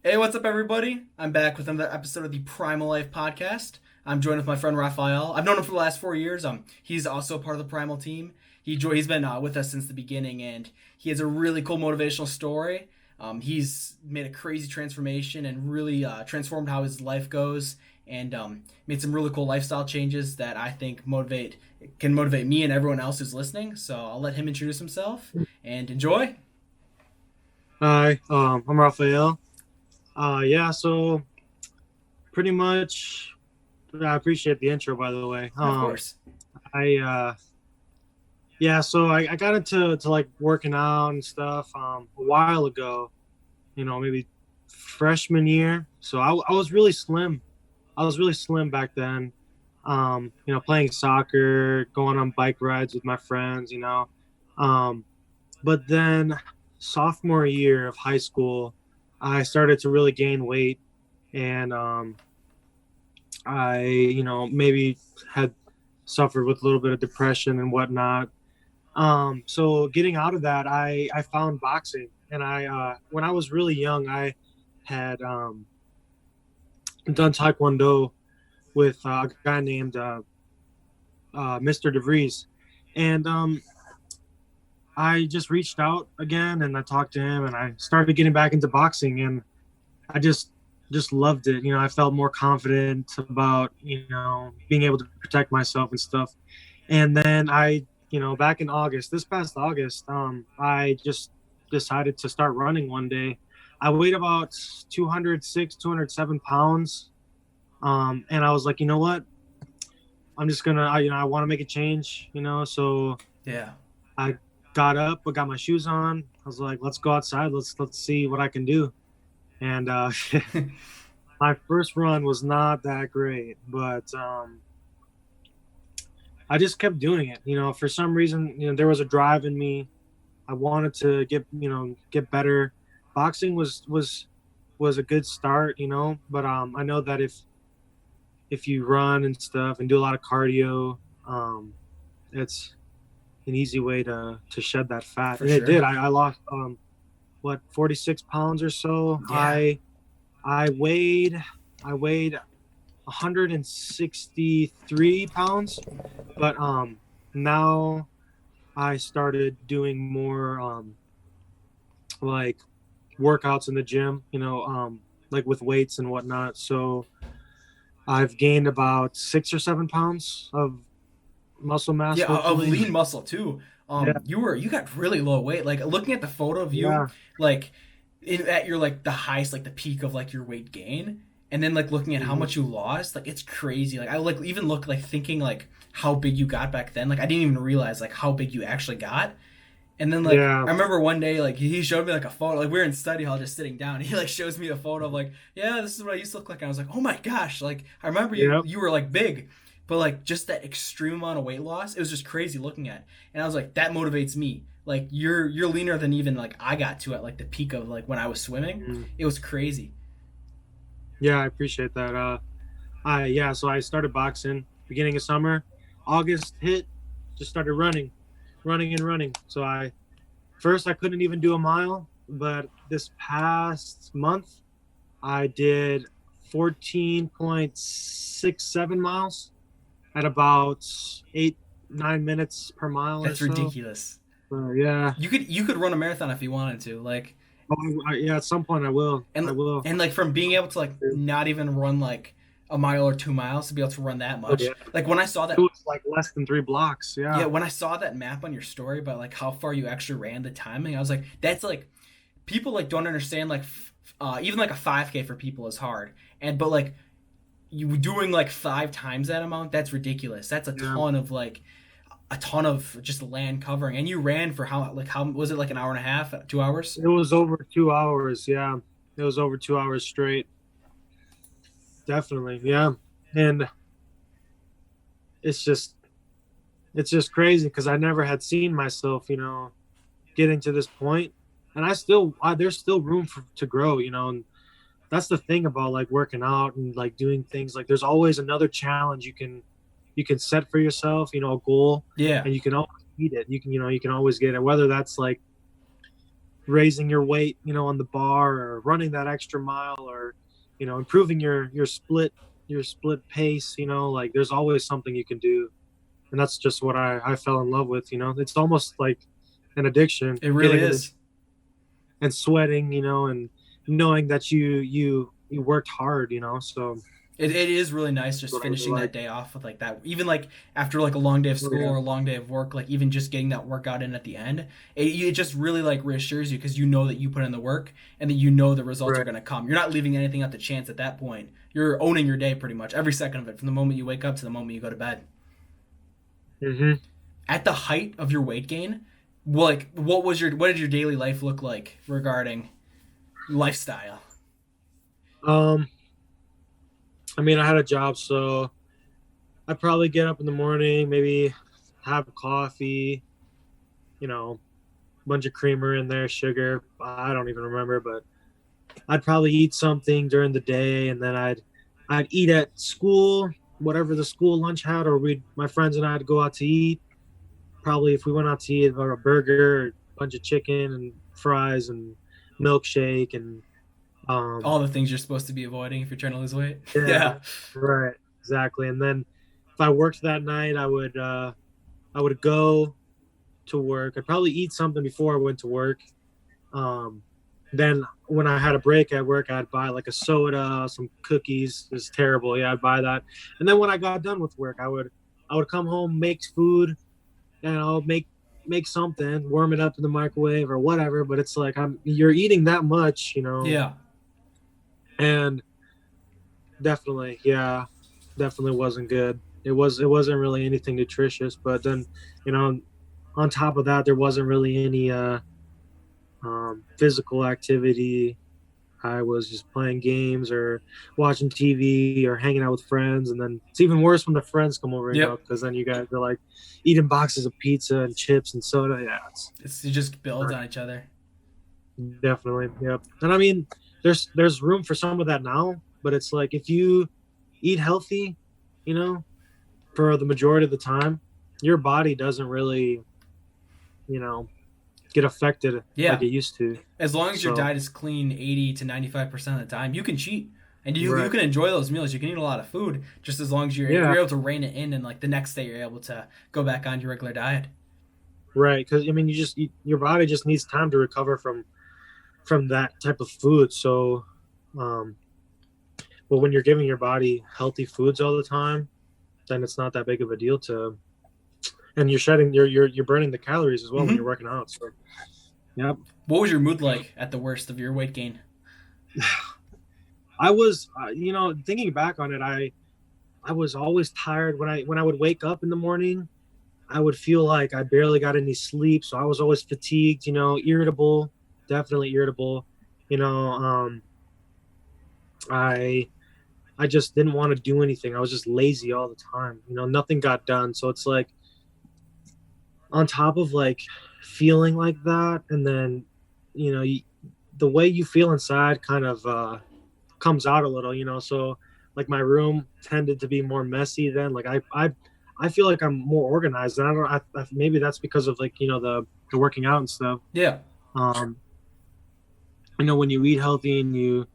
Hey, what's up, everybody? I'm back with another episode of the Primal Life Podcast. I'm joined with my friend Raphael. I've known him for the last 4 years. He's also part of the Primal team. He's been with us since the beginning, and he has a really cool motivational story. He's made a crazy transformation and really transformed how his life goes, and made some really cool lifestyle changes that I think can motivate me and everyone else who's listening. So I'll let him introduce himself and enjoy. Hi, I'm Raphael. So pretty much, I appreciate the intro, by the way. Of course. I got into like working out and stuff a while ago, maybe freshman year. So I was really slim. I was really slim back then. Playing soccer, going on bike rides with my friends, But then sophomore year of high school, I started to really gain weight, and maybe had suffered with a little bit of depression and whatnot. So getting out of that, I found boxing, and when I was really young, I had done Taekwondo with a guy named Mr. DeVries, and I just reached out again and I talked to him and I started getting back into boxing, and I just loved it. I felt more confident about, being able to protect myself and stuff. And then back in August, this past August, I just decided to start running one day. I weighed about 206, 207 pounds. And I was like, you know what? I'm just gonna, I want to make a change, so Yeah. I got up, I got my shoes on. I was like, let's go outside. Let's see what I can do. And my first run was not that great, but I just kept doing it. For some reason, there was a drive in me. I wanted to get better. Boxing was a good start, but I know that if you run and stuff and do a lot of cardio, it's an easy way to shed that fat. And Sure. it did. I lost 46 pounds or so. Yeah. I weighed 163 pounds, but now I started doing more like workouts in the gym, like with weights and whatnot. So I've gained about 6 or 7 pounds of muscle mass. Yeah, of Hopefully. lean muscle too. Yeah. You got really low weight. Like looking at the photo of you, Yeah. like at your like the highest, like the peak of like your weight gain, and then like looking at how Mhm. much you lost, like it's crazy. Like I like even look like thinking like how big you got back then. Like I didn't even realize like how big you actually got. And then like Yeah. I remember one day like he showed me like a photo. Like we were in study hall just sitting down. He like shows me a photo of like, yeah, this is what I used to look like. And I was like, oh my gosh, like I remember Yep. you were like big. But like just that extreme amount of weight loss, it was just crazy looking at. And I was like, that motivates me. Like you're leaner than even like I got to at like the peak of like when I was swimming. Mhm. It was crazy. Yeah, I appreciate that. So I started boxing beginning of summer. August hit, just started running. So I couldn't even do a mile, but this past month I did 14.67 miles at about 8-9 minutes per mile or That's so. ridiculous. Yeah. You could run a marathon if you wanted to. Like Yeah, at some point I will. and I will. and like from being able to like not even run like a mile or 2 miles to be able to run that Oh much. yeah. Like when I saw that It was like less than 3 blocks. yeah, Yeah. when I saw that map on your story about like how far you actually ran the timing, I was like, that's like people like don't understand like even like a 5K for people is hard, and but like you doing like 5 times that amount, that's ridiculous. That's Yeah. a ton of just land covering, and you ran for how was it like an hour and a half, 2 hours? It was over 2 hours. Yeah. It was over 2 hours straight. Definitely. Yeah. And it's just crazy because I never had seen myself, getting to this point. And there's still room to grow, and that's the thing about like working out and like doing things. Like there's always another challenge you can set for yourself, a goal, Yeah. and you can always beat it. You can always get it, whether that's like raising your weight, on the bar, or running that extra mile, or improving your split pace. Like there's always something you can do, and that's just what I fell in love with. It's almost like an addiction. It really is. And sweating, and knowing that you worked hard, so It is really nice just finishing that day off with like that. Even like after like a long day of school or a long day of work, like even just getting that workout in at the end, it just really like reassures you because you know that you put in the work and that you know the results are going to come. You're not leaving anything up to chance at that point. You're owning your day pretty much every second of it, from the moment you wake up to the moment you go to bed. Mm-hmm. At the height of your weight gain, like what did your daily life look like regarding lifestyle? I mean, I had a job, so I'd probably get up in the morning, maybe have coffee, bunch of creamer in there, sugar. I don't even remember, but I'd probably eat something during the day, and then I'd eat at school, whatever the school lunch had, or my friends and I'd go out to eat. Probably if we went out to eat, or a burger, or a bunch of chicken and fries and milkshake and all the things you're supposed to be avoiding if you're trying to lose weight. Yeah. Right. Exactly. And then if I worked that night, I would go to work. I'd probably eat something before I went to work. Then when I had a break at work, I'd buy like a soda, some cookies. It was terrible. Yeah, I'd buy that. And then when I got done with work, I would come home, make food, and I'll make something, warm it up in the microwave or whatever. But it's like you're eating that much, Yeah. And definitely wasn't good. It wasn't really anything nutritious. But then, on top of that, there wasn't really any physical activity. I was just playing games or watching TV or hanging out with friends. And then it's even worse when the friends come over, because then you guys are like eating boxes of pizza and chips and soda. Yeah, it just builds on each other. Definitely. Yep. And I mean, there's room for some of that now, but it's like if you eat healthy, for the majority of the time, your body doesn't really, get affected like it used to. As long as your diet is clean 80 to 95% of the time, you can cheat. And you can enjoy those meals. You can eat a lot of food just as long as you're able to rein it in, and like the next day you're able to go back on your regular diet. Right, because I mean, your body just needs time to recover from that type of food. So, but when you're giving your body healthy foods all the time, then it's not that big of a deal and you're burning the calories as well when you're working out. So, yep. What was your mood like at the worst of your weight gain? I was, thinking back on it, I was always tired when I would wake up in the morning. I would feel like I barely got any sleep, so I was always fatigued, irritable, definitely irritable. I just didn't want to do anything. I was just lazy all the time. Nothing got done. So it's like, on top of like feeling like that, and then the way you feel inside kind of comes out a little. So like my room tended to be more messy then. Like I feel like I'm more organized, and I maybe that's because of like the working out and stuff. Yeah. When you eat healthy and you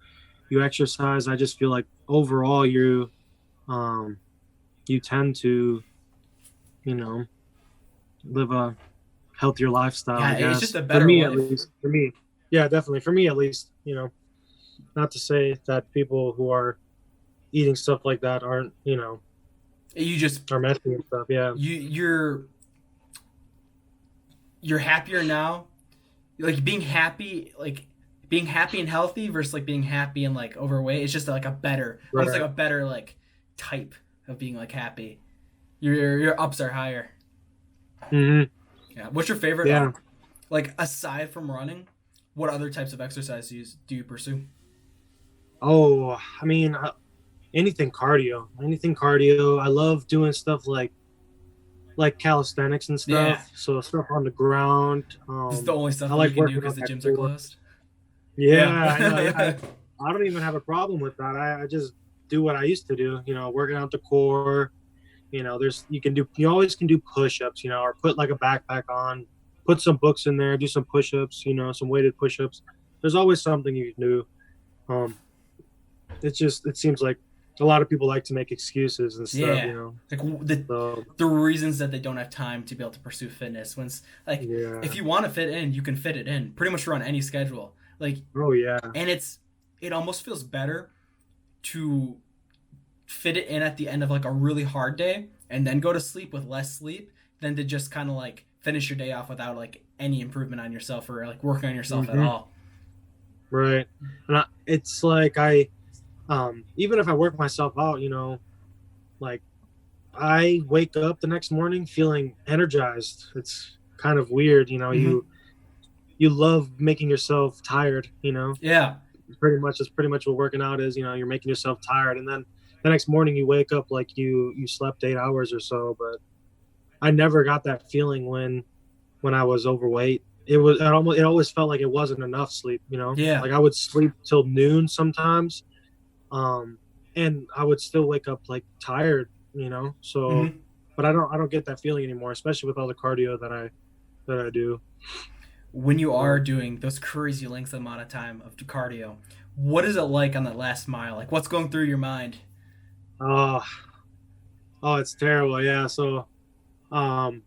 exercise, I just feel like overall you tend to live a healthier lifestyle. Yeah, I guess. It's just a better for me life. At least. For me, yeah, definitely. For me at least, not to say that people who are eating stuff like that aren't, you just are messy and stuff. Yeah. You're happier now. Like being happy and healthy versus like being happy and like overweight. It's just like a better, almost like a better like type of being like happy. Your ups are higher. Mm-hmm. Yeah. What's your favorite? Yeah. Like aside from running, what other types of exercise do you pursue? Oh, I mean, anything cardio. I love doing stuff like calisthenics and stuff. Yeah. So stuff on the ground. This is the only stuff I you can do because the gyms are closed. Yeah. I know. I don't even have a problem with that. I just do what I used to do. Working out the core. You always can do push-ups. Or put like a backpack on put some books in there, do some push-ups, some weighted push-ups. There's always something you can do. It seems like a lot of people like to make excuses and stuff, Yeah, like the reasons that they don't have time to be able to pursue fitness. When it's like, if you want to fit in, you can fit it in. Pretty much run any schedule. Like, oh yeah, and it almost feels better to fit it in at the end of like a really hard day and then go to sleep with less sleep than to just kind of like finish your day off without like any improvement on yourself or like working on yourself at all. Right, and it's like even if I work myself out, like I wake up the next morning feeling energized. It's kind of weird, you love making yourself tired, Yeah. It's pretty much what working out is, you're making yourself tired. And then the next morning you wake up like you slept 8 hours or so. But I never got that feeling when I was overweight. It always felt like it wasn't enough sleep, Yeah. like I would sleep till noon sometimes. And I would still wake up like tired, so, but I don't get that feeling anymore, especially with all the cardio that I do. When you are doing those crazy lengths amount of time of cardio, what is it like on that last mile? Like, what's going through your mind? Oh, it's terrible. Yeah. So, and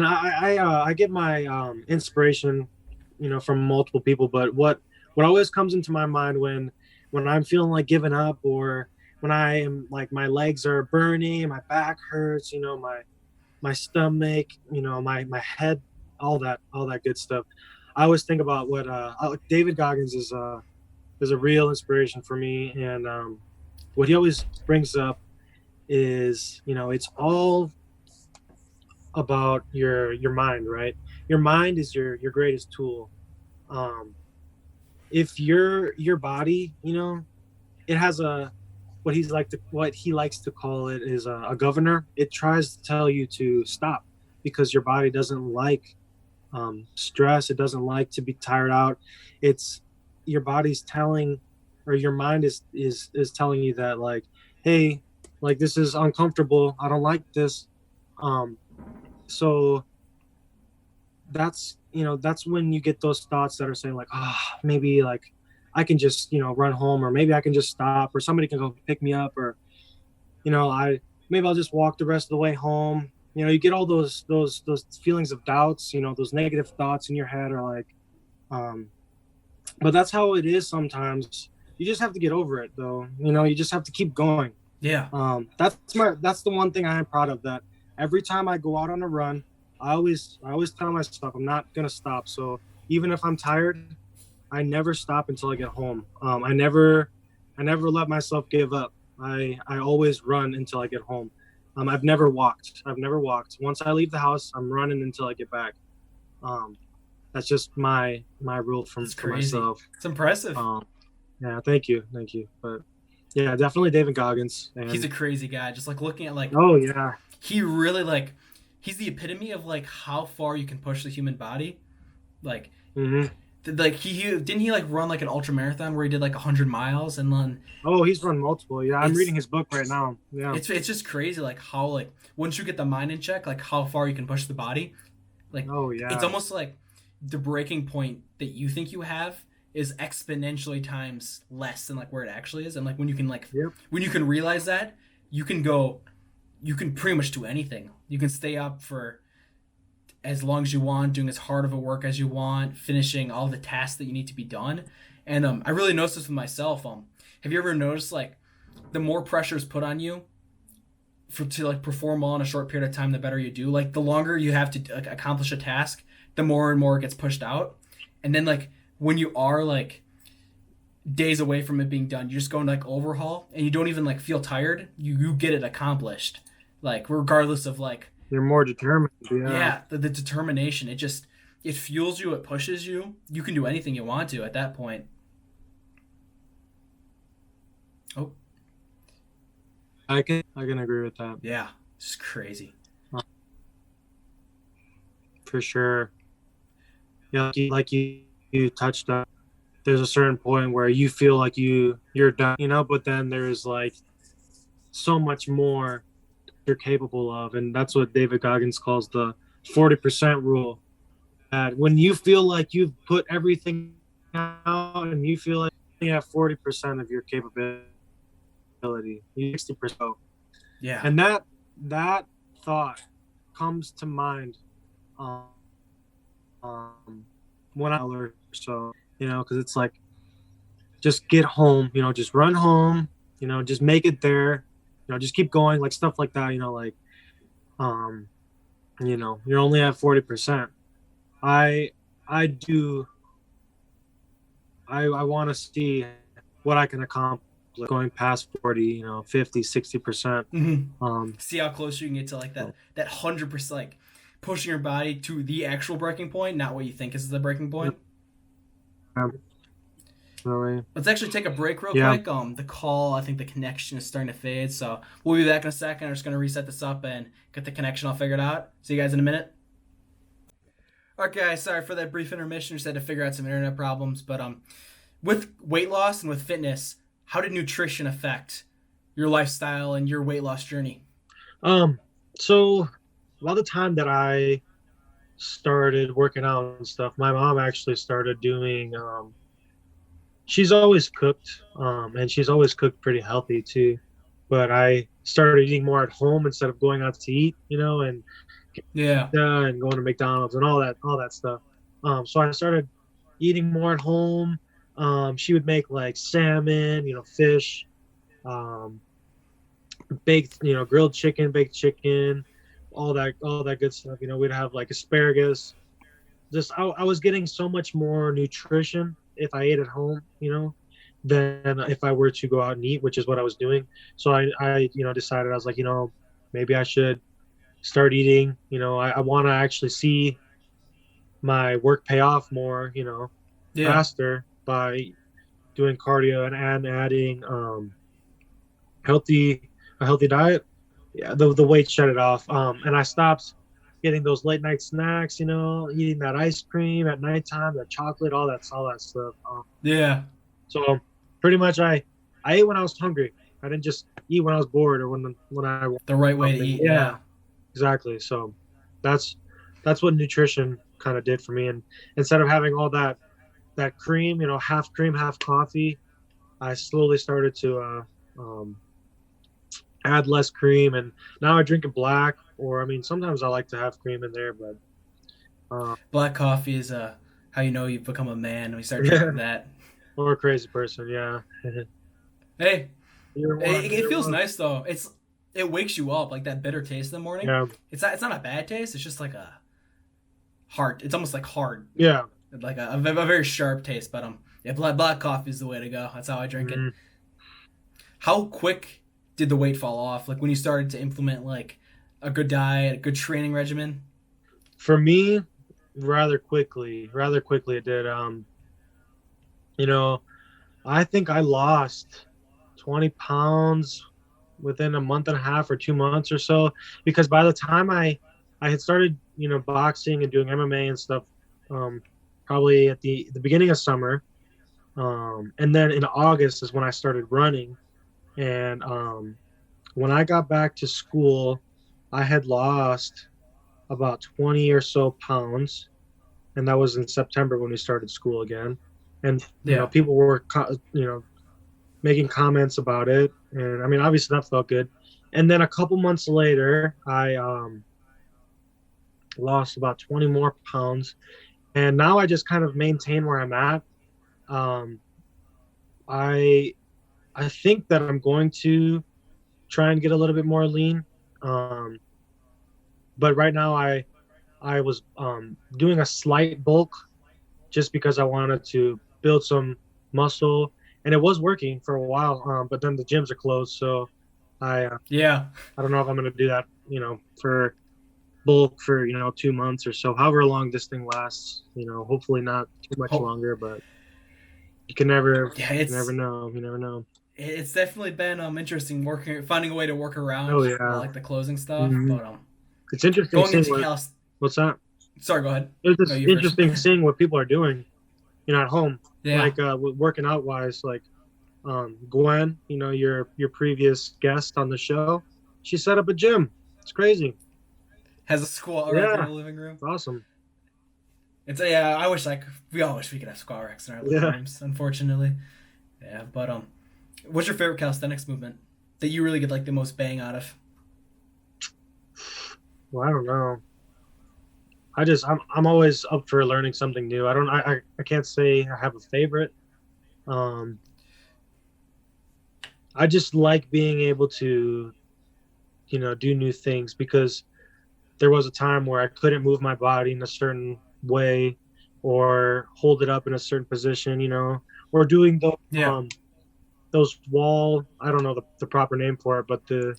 I get my inspiration, from multiple people, but what always comes into my mind when I'm feeling like giving up, or when I am like my legs are burning, my back hurts, my stomach, my head, all that good stuff. I always think about what David Goggins is a real inspiration for me, and what he always brings up is, it's all about your mind, right? Your mind is your greatest tool. If your body, it has what he likes to call it is a governor. It tries to tell you to stop because your body doesn't like stress. It doesn't like to be tired out. It's your body's telling, or your mind is telling you that, like, hey, like, this is uncomfortable. I don't like this. So that's when you get those thoughts that are saying like, maybe like I can just, run home, or maybe I can just stop, or somebody can go pick me up, or, maybe I'll just walk the rest of the way home. You get all those feelings of doubts, those negative thoughts in your head are like, but that's how it is sometimes. You just have to get over it though. You just have to keep going. Yeah. That's the one thing I am proud of, that every time I go out on a run, I always tell myself I'm not going to stop. So even if I'm tired, I never stop until I get home. I never let myself give up. I always run until I get home. I've never walked. Once I leave the house, I'm running until I get back. That's just my rule for myself. It's impressive. Yeah, thank you. But yeah, definitely David Goggins. And he's a crazy guy. Just like looking at like, oh yeah, he really like, he's the epitome of like how far you can push the human body. Like, like he didn't he like run like an ultra marathon where he did like 100 miles and then. Oh, he's run multiple. Yeah, I'm reading his book right now. Yeah, it's just crazy like how like once you get the mind in check, like how far you can push the body. Like, oh yeah, it's almost like the breaking point that you think you have is exponentially times less than like where it actually is. And like when you can when you can realize that, you can pretty much do anything. You can stay up for as long as you want, doing as hard of a work as you want, finishing all the tasks that you need to be done. And I really noticed this with myself. Have you ever noticed like the more pressure is put on you to like perform well in a short period of time, the better you do. Like the longer you have to like, accomplish a task, the more and more it gets pushed out. And then like when you are like days away from it being done, you just go into like overhaul and you don't even like feel tired. You get it accomplished. Like regardless of like, you're more determined. Yeah, the determination. It fuels you. It pushes you. You can do anything you want to at that point. Oh, I can agree with that. Yeah, it's crazy. For sure. Yeah, like you touched on. There's a certain point where you feel like you're done, but then there's like so much more you're capable of. And that's what David Goggins calls the 40% rule. That when you feel like you've put everything out and you feel like you have 40% of your capability, 60%. Yeah. And that thought comes to mind when I or so, because it's like, just get home, just run home, just make it there, just keep going, like stuff like that, you're only at 40%. I want to see what I can accomplish going past 40, 50, 60%. See how close you can get to like that 100%, like pushing your body to the actual breaking point, not what you think is the breaking point. Really. Let's actually take a break real quick. The call, I think the connection is starting to fade, so we'll be back in a second. I'm just going to reset this up and get the connection all figured out. See you guys in a minute. Okay, guys, sorry for that brief intermission. Just had to figure out some internet problems. But with weight loss and with fitness, how did nutrition affect your lifestyle and your weight loss journey? So by the time that I started working out and stuff, my mom actually started doing she's always cooked, and she's always cooked pretty healthy too. But I started eating more at home instead of going out to eat, and and going to McDonald's and all that stuff. So I started eating more at home. She would make like salmon, fish, baked, grilled chicken, baked chicken, all that good stuff. We'd have like asparagus. Just I was getting so much more nutrition if I ate at home, than if I were to go out and eat, which is what I was doing. So I decided, I was like, maybe I should start eating. I want to actually see my work pay off more, faster by doing cardio and adding a healthy diet. Yeah, the weight shut it off. And I stopped getting those late night snacks, eating that ice cream at nighttime, that chocolate, all that stuff. So pretty much I ate when I was hungry. I didn't just eat when I was bored or when I the right way to eat. Yeah, exactly. So that's what nutrition kind of did for me. And instead of having all that cream, half cream, half coffee, I slowly started to add less cream, and now I drink it black, or sometimes I like to have cream in there, but black coffee is how you've become a man when you start drinking that. Or a crazy person, yeah. Hey, it feels nice though. It wakes you up, like that bitter taste in the morning. Yeah. It's not a bad taste. It's just like a hard. It's almost like hard. Yeah. Like a very sharp taste, but black coffee is the way to go. That's how I drink it. How quick did the weight fall off? Like when you started to implement like a good diet, a good training regimen? For me, rather quickly it did. I think I lost 20 pounds within a month and a half or 2 months or so, because by the time I had started, boxing and doing MMA and stuff, probably at the beginning of summer, and then in August is when I started running. And when I got back to school, I had lost about 20 or so pounds, and that was in September when we started school again. And people were making comments about it, and obviously that felt good. And then a couple months later, I lost about 20 more pounds, and now I just kind of maintain where I'm at. I think that I'm going to try and get a little bit more lean, but right now I was doing a slight bulk just because I wanted to build some muscle, and it was working for a while, but then the gyms are closed, so I don't know if I'm going to do that for bulk for 2 months or so, however long this thing lasts. Hopefully not too much longer, but you never know. It's definitely been interesting finding a way to work around like the closing stuff. But it's interesting going seeing into what's that? Sorry, go ahead. It's just interesting seeing what people are doing, at home. Yeah. Like working out wise, like Gwen, your previous guest on the show, she set up a gym. It's crazy. Has a squat rack in the living room. It's awesome. We all wish we could have squat racks in our living Yeah. rooms, unfortunately. Yeah, but what's your favorite calisthenics movement that you really get like the most bang out of? Well, I don't know. I'm always up for learning something new. I can't say I have a favorite. I just like being able to, do new things, because there was a time where I couldn't move my body in a certain way or hold it up in a certain position, or doing those wall, I don't know the proper name for it, but the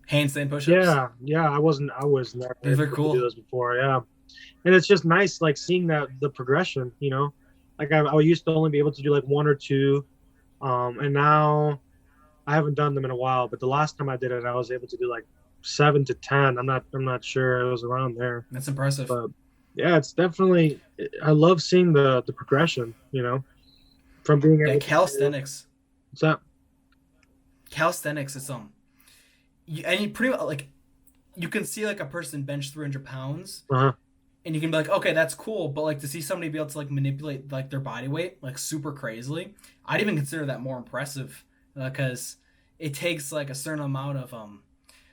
handstand push-ups. Yeah, I was never These are able cool to do those before. Yeah. And it's just nice, like seeing the progression, like I used to only be able to do like one or two, and now I haven't done them in a while, but the last time I did it, I was able to do like 7 to 10. I'm not sure, it was around there. That's impressive. But yeah, it's definitely, I love seeing the progression, from being able calisthenics. What's that? Calisthenics is and you pretty much like, you can see like a person bench 300 pounds, and you can be like, okay, that's cool, but like to see somebody be able to like manipulate like their body weight like super crazily, I'd even consider that more impressive, because it takes like a certain amount of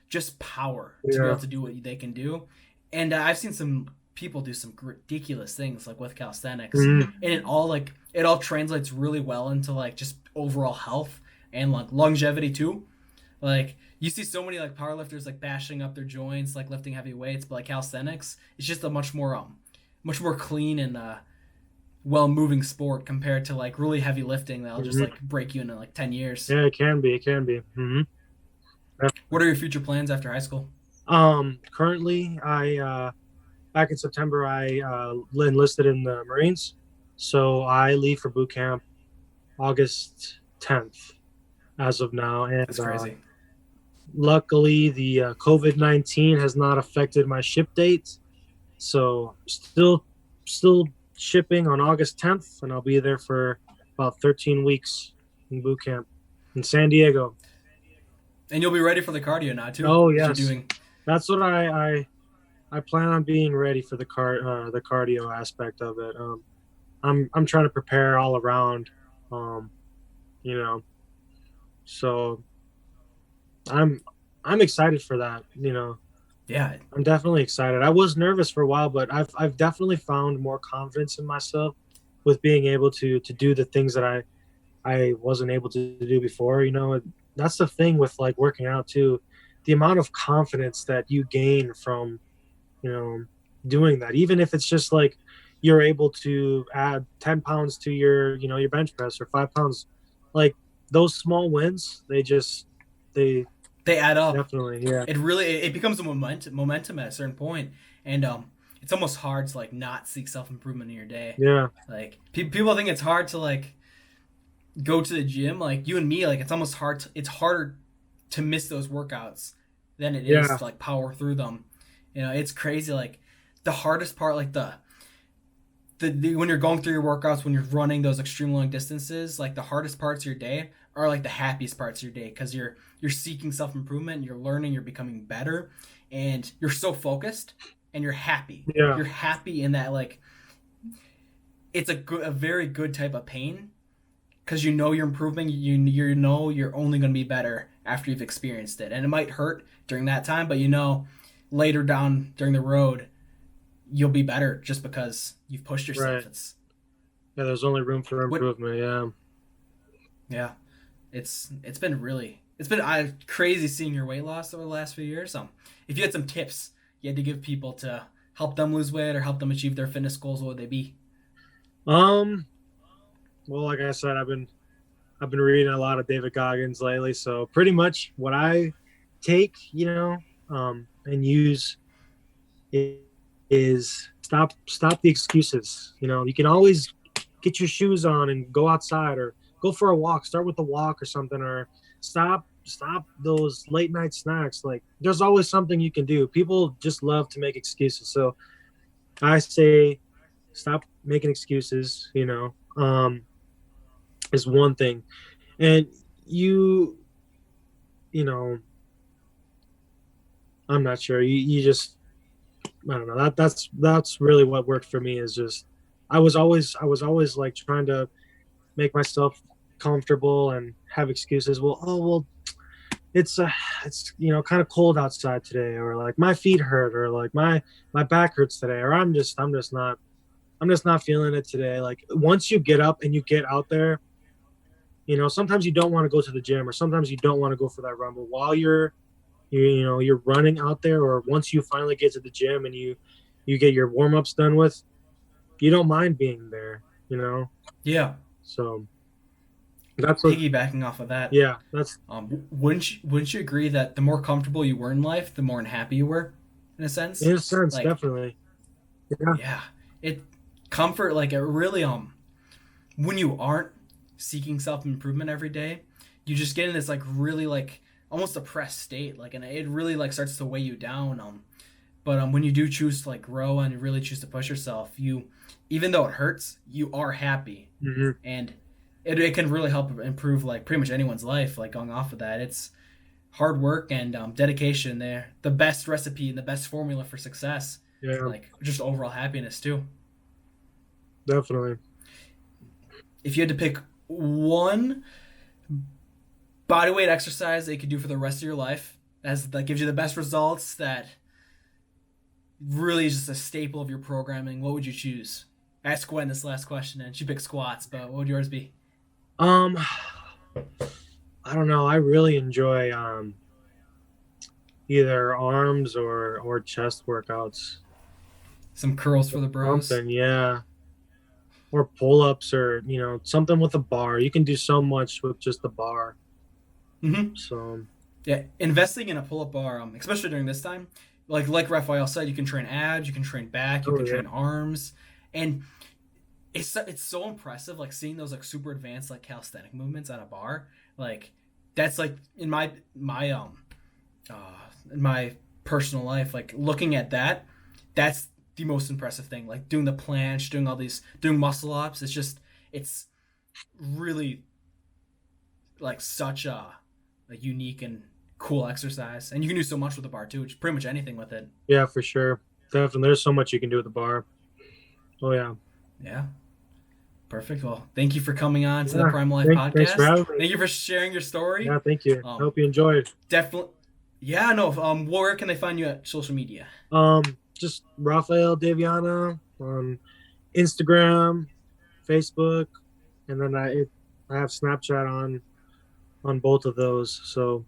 just power to be able to do what they can do. And I've seen some people do some ridiculous things like with calisthenics, and it all translates really well into like just overall health and like longevity too. Like you see so many like powerlifters like bashing up their joints, like lifting heavy weights, but like calisthenics, it's just a much more clean and well moving sport compared to like really heavy lifting that'll just like break you into like 10 years. Yeah, it can be. What are your future plans after high school? Currently, I back in September I enlisted in the Marines, so I leave for boot camp August 10th as of now. And that's crazy. Luckily, the COVID-19 has not affected my ship date, so still shipping on August 10th, and I'll be there for about 13 weeks in boot camp in San Diego. And you'll be ready for the cardio now too. Oh yes, that's what I plan on being ready for the cardio aspect of it. I'm trying to prepare all around, so I'm excited for that. Yeah, I'm definitely excited. I was nervous for a while, but I've definitely found more confidence in myself with being able to do the things that I wasn't able to do before. That's the thing with like working out too, the amount of confidence that you gain from doing that, even if it's just like you're able to add 10 pounds to your your bench press, or 5 pounds, like those small wins, they add up. Definitely, yeah. It becomes a momentum at a certain point, and it's almost hard to like not seek self-improvement in your day. Yeah, like people think it's hard to like go to the gym, like you and me, like it's harder to miss those workouts than it is to like power through them. It's crazy. Like the hardest part, like the when you're going through your workouts, when you're running those extreme long distances, like the hardest parts of your day are like the happiest parts of your day, because you're seeking self-improvement, you're learning, you're becoming better, and you're so focused and you're happy. You're happy in that, like it's a very good type of pain, because you're improving, you know you're only going to be better after you've experienced it. And it might hurt during that time, but later down during the road you'll be better just because you've pushed yourself. Right. There's only room for improvement. It's been crazy seeing your weight loss over the last few years. If you had some tips you had to give people to help them lose weight or help them achieve their fitness goals, what would they be? Well, like I said, I've been reading a lot of David Goggins lately, so pretty much what I take, and use is stop the excuses. You can always get your shoes on and go outside or go for a walk. Start with a walk or something, or stop those late night snacks. Like there's always something you can do. People just love to make excuses. So I say stop making excuses, is one thing. And I'm not sure. You just, I don't know. That's really what worked for me. Is just I was always like trying to make myself comfortable and have excuses. Well, it's kind of cold outside today, or like my feet hurt, or like my back hurts today, or I'm just not feeling it today. Like once you get up and you get out there, sometimes you don't want to go to the gym, or sometimes you don't want to go for that run. But while you're running out there, or once you finally get to the gym and you get your warm ups done with, you don't mind being there. Yeah. So that's what. Piggybacking off of that, Yeah, that's wouldn't you agree that the more comfortable you were in life, the more unhappy you were, in a sense? in a sense, Like, definitely. Yeah, yeah, it comfort like it really when you aren't seeking self improvement every day, you just get in this like really like almost depressed state, like, and it really like starts to weigh you down. But when you do choose to like grow and you really choose to push yourself, you, even though it hurts, you are happy, hmm and it can really help improve like pretty much anyone's life. Like going off of that, it's hard work and dedication. They're the best recipe and the best formula for success. yeah, Like just overall happiness too. definitely. If you had to pick one bodyweight exercise that you could do for the rest of your life, that gives you the best results, that really is just a staple of your programming, what would you choose? Ask Gwen this last question, and she picked squats, but what would yours be? Um, I don't know. I really enjoy either arms or chest workouts. Some curls for the bros. Something, yeah. Or pull ups, or something with a bar. You can do so much with just the bar. Mm-hmm. So Yeah, investing in a pull-up bar, especially during this time, like Raphael said, you can train abs, you can train back, you oh can yeah, train arms, and it's so impressive, like seeing those like super advanced like calisthenic movements at a bar. Like that's like in uh in my personal life, like looking at that, that's the most impressive thing. Like doing the planche, doing muscle ups. It's really like such a unique and cool exercise, and you can do so much with the bar too. Which pretty much anything with it. yeah, for sure. Definitely, there's so much you can do with the bar. Oh yeah, Yeah. Perfect. Well, thank you for coming on to the yeah. Primal Life Thanks for podcast. having me. Thank you for sharing your story. Yeah, thank you. Um, Hope you enjoyed. definitely. Yeah. No. Where can they find you at social media? Just Raphael Daviana on Instagram, Facebook, and then I have Snapchat on both of those. So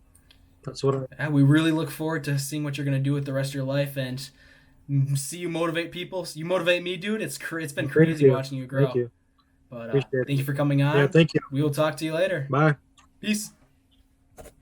that's what I. Yeah, we really look forward to seeing what you're gonna do with the rest of your life, and see you motivate people. You motivate me, dude. It's been Thank crazy you. watching you Thank grow. you. But Appreciate thank it. you for coming Yeah, on. thank you. We will talk to you later. Bye. Peace.